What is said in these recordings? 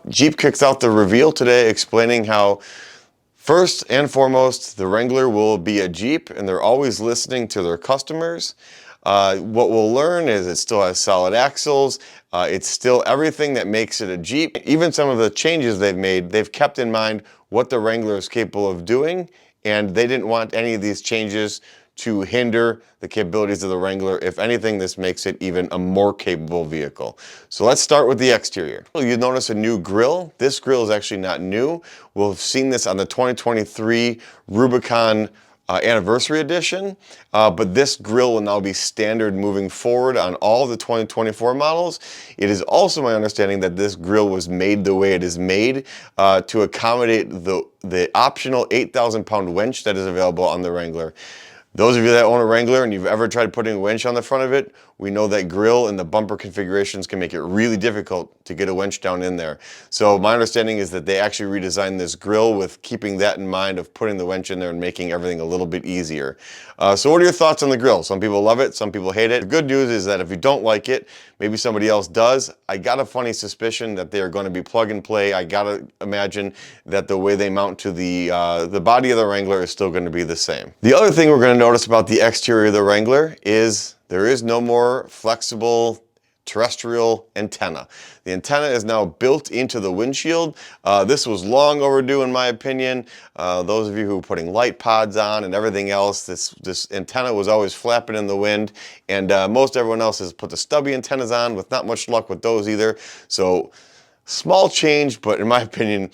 Jeep kicks out the reveal today explaining how first and foremost the Wrangler will be a Jeep and they're always listening to their customers. What we'll learn is it still has solid axles. It's still everything that makes it a Jeep. Even some of the changes they've made, they've kept in mind what the Wrangler is capable of doing, and they didn't want any of these changes to hinder the capabilities of the Wrangler. If anything, this makes it even a more capable vehicle. So let's start with the exterior. You'll notice a new grille. This grille is actually not new. We'll have seen this on the 2023 Rubicon Anniversary Edition, but this grille will now be standard moving forward on all the 2024 models. It is also my understanding that this grille was made the way it is made to accommodate the optional 8,000-pound winch that is available on the Wrangler. Those of you that own a Wrangler and you've ever tried putting a winch on the front of it, we know that grille and the bumper configurations can make it really difficult to get a winch down in there. So my understanding is that they actually redesigned this grille with keeping that in mind of putting the winch in there and making everything a little bit easier. So what are your thoughts on the grille? Some people love it, some people hate it. The good news is that if you don't like it, maybe somebody else does. I got a funny suspicion that they are going to be plug and play. I gotta imagine that the way they mount to the body of the Wrangler is still going to be the same. The other thing we're going to notice about the exterior of the Wrangler is there is no more flexible terrestrial antenna. The antenna is now built into the windshield. This was long overdue in my opinion. Those of you who are putting light pods on and everything else, this antenna was always flapping in the wind, and most everyone else has put the stubby antennas on with not much luck with those either. So small change, but in my opinion,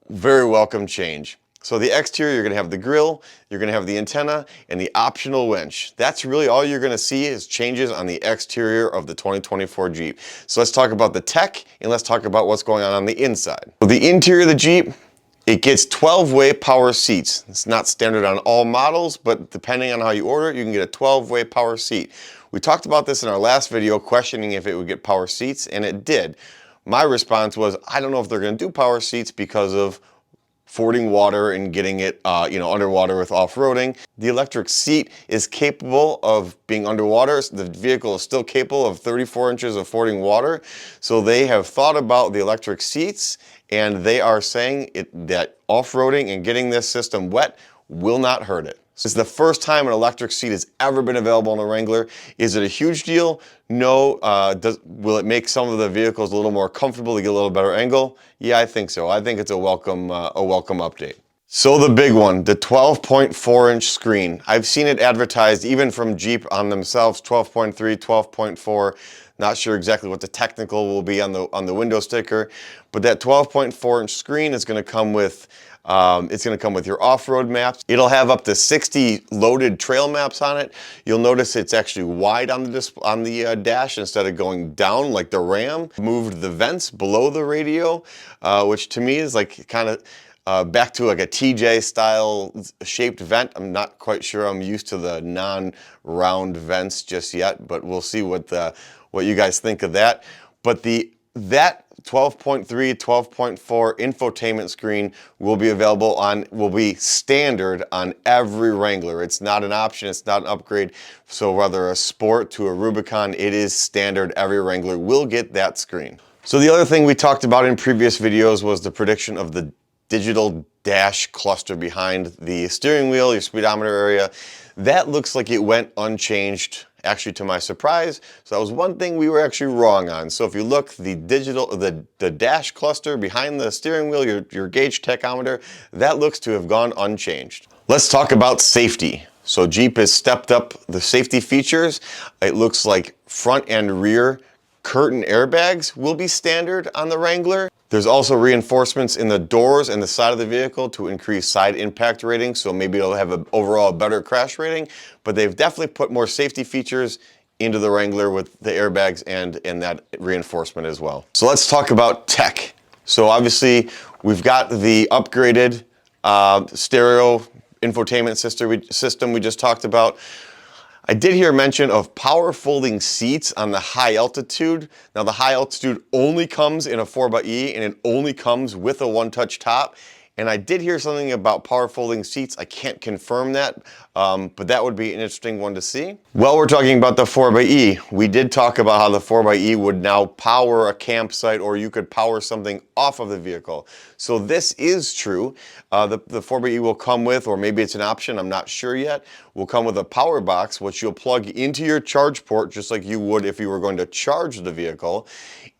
very welcome change. So the exterior, you're going to have the grille, you're going to have the antenna, and the optional winch. That's really all you're going to see is changes on the exterior of the 2024 Jeep. So let's talk about the tech, and let's talk about what's going on the inside. So the interior of the Jeep, it gets 12-way power seats. It's not standard on all models, but depending on how you order it, you can get a 12-way power seat. We talked about this in our last video, questioning if it would get power seats, and it did. My response was, I don't know if they're going to do power seats because of fording water and getting it underwater with off-roading. The electric seat is capable of being underwater. The vehicle is still capable of 34 inches of fording water. So they have thought about the electric seats, and they are saying that off-roading and getting this system wet will not hurt it. This is the first time an electric seat has ever been available on a Wrangler. Is it a huge deal? No. Will it make some of the vehicles a little more comfortable to get a little better angle? Yeah, I think so. I think it's a welcome update. So the big one, the 12.4-inch screen. I've seen it advertised even from Jeep on themselves, 12.3, 12.4. Not sure exactly what the technical will be on the window sticker, but that 12.4-inch screen is going to come with your off-road maps. It'll have up to 60 loaded trail maps on it. You'll notice it's actually wide on the dash instead of going down like the Ram. Moved the vents below the radio, which to me is like kind of back to like a TJ style shaped vent. I'm not quite sure I'm used to the non-round vents just yet, but we'll see what you guys think of that. But that 12.3, 12.4 infotainment screen will be standard on every Wrangler. It's not an option, it's not an upgrade. So whether a Sport to a Rubicon, it is standard. Every Wrangler will get that screen. So the other thing we talked about in previous videos was the prediction of the digital dash cluster behind the steering wheel, your speedometer area. That looks like it went unchanged, actually to my surprise. So that was one thing we were actually wrong on. So if you look, the dash cluster behind the steering wheel, your gauge tachometer, that looks to have gone unchanged. Let's talk about safety. So Jeep has stepped up the safety features. It looks like front and rear curtain airbags will be standard on the Wrangler. There's also reinforcements in the doors and the side of the vehicle to increase side impact rating, so maybe it'll have overall a better crash rating, but they've definitely put more safety features into the Wrangler with the airbags and that reinforcement as well. So let's talk about tech. So obviously we've got the upgraded stereo infotainment system we just talked about. I did hear mention of power folding seats on the high altitude. Now the high altitude only comes in a 4xe and it only comes with a one-touch top. And I did hear something about power folding seats. I can't confirm that, but that would be an interesting one to see. Well, we're talking about the 4xe. We did talk about how the 4xe would now power a campsite, or you could power something off of the vehicle. So this is true. The 4xe will come with, or maybe it's an option, I'm not sure yet, will come with a power box, which you'll plug into your charge port, just like you would if you were going to charge the vehicle.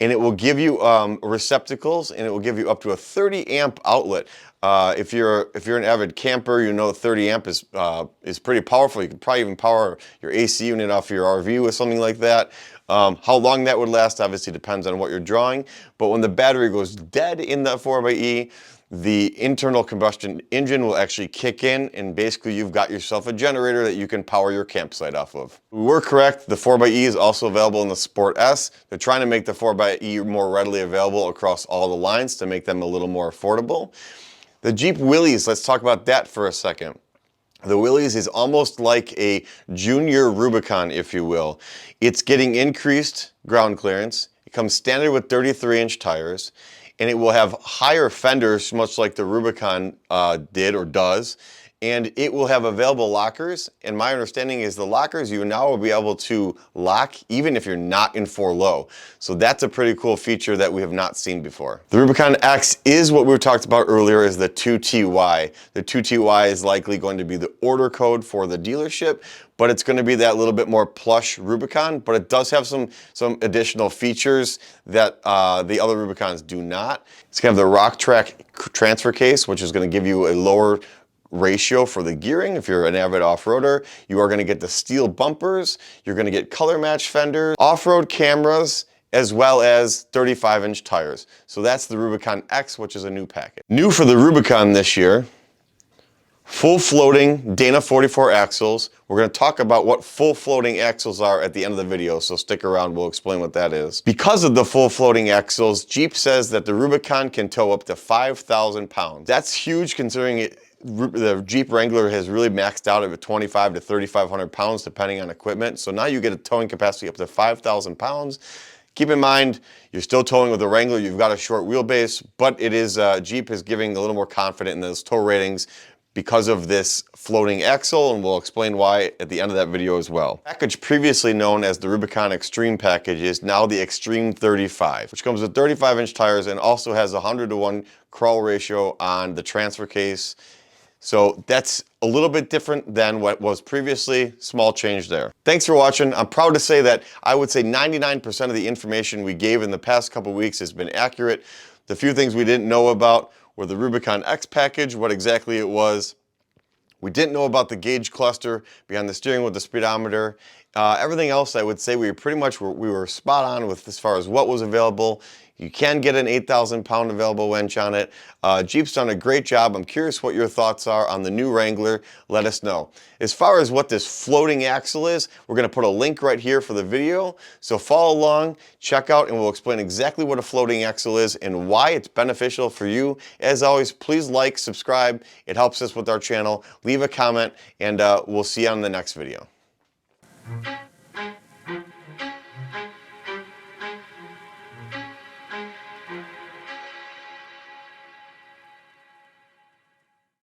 And it will give you receptacles, and it will give you up to a 30 amp outlet. If you're an avid camper, you know 30 amp is pretty powerful. You could probably even power your AC unit off your RV with something like that. How long that would last obviously depends on what you're drawing, but when the battery goes dead in the 4xe, the internal combustion engine will actually kick in, and basically you've got yourself a generator that you can power your campsite off of. We were correct, the 4xe is also available in the Sport S. They're trying to make the 4xe more readily available across all the lines to make them a little more affordable. The Jeep Willys, let's talk about that for a second. The Willys is almost like a junior Rubicon, if you will. It's getting increased ground clearance. It comes standard with 33-inch tires, and it will have higher fenders, much like the Rubicon did or does. And it will have available lockers, and my understanding is the lockers you now will be able to lock even if you're not in 4-low. So that's a pretty cool feature that we have not seen before. The Rubicon X is what we talked about earlier, is the 2TY. The 2TY is likely going to be the order code for the dealership, but it's going to be that little bit more plush Rubicon, but it does have some additional features that the other Rubicons do not. It's going to have the Rock Track transfer case, which is going to give you a lower ratio for the gearing. If you're an avid off-roader, you are going to get the steel bumpers, you're going to get color match fenders, off-road cameras, as well as 35-inch tires. So that's the Rubicon X, which is a new package. New for the Rubicon this year, full floating Dana 44 axles. We're going to talk about what full floating axles are at the end of the video, so stick around, we'll explain what that is. Because of the full floating axles, Jeep says that the Rubicon can tow up to 5,000 pounds. That's huge considering the Jeep Wrangler has really maxed out at 2,500 to 3,500 pounds depending on equipment. So now you get a towing capacity up to 5,000 pounds. Keep in mind, you're still towing with the Wrangler, you've got a short wheelbase, but it is Jeep is giving a little more confident in those tow ratings because of this floating axle, and we'll explain why at the end of that video as well. The package previously known as the Rubicon Extreme package is now the Extreme 35, which comes with 35-inch tires and also has a 100-to-1 crawl ratio on the transfer case. So that's a little bit different than what was previously. Small change there. Thanks for watching. I'm proud to say that I would say 99% of the information we gave in the past couple weeks has been accurate. The few things we didn't know about were the Rubicon X package, what exactly it was. We didn't know about the gauge cluster behind the steering with the speedometer. Everything else, I would say we were spot on with as far as what was available. You can get an 8,000 pound available winch on it. Jeep's done a great job. I'm curious what your thoughts are on the new Wrangler. Let us know. As far as what this floating axle is, we're going to put a link right here for the video. So follow along, check out, and we'll explain exactly what a floating axle is and why it's beneficial for you. As always, please like, subscribe. It helps us with our channel. Leave a comment, and we'll see you on the next video.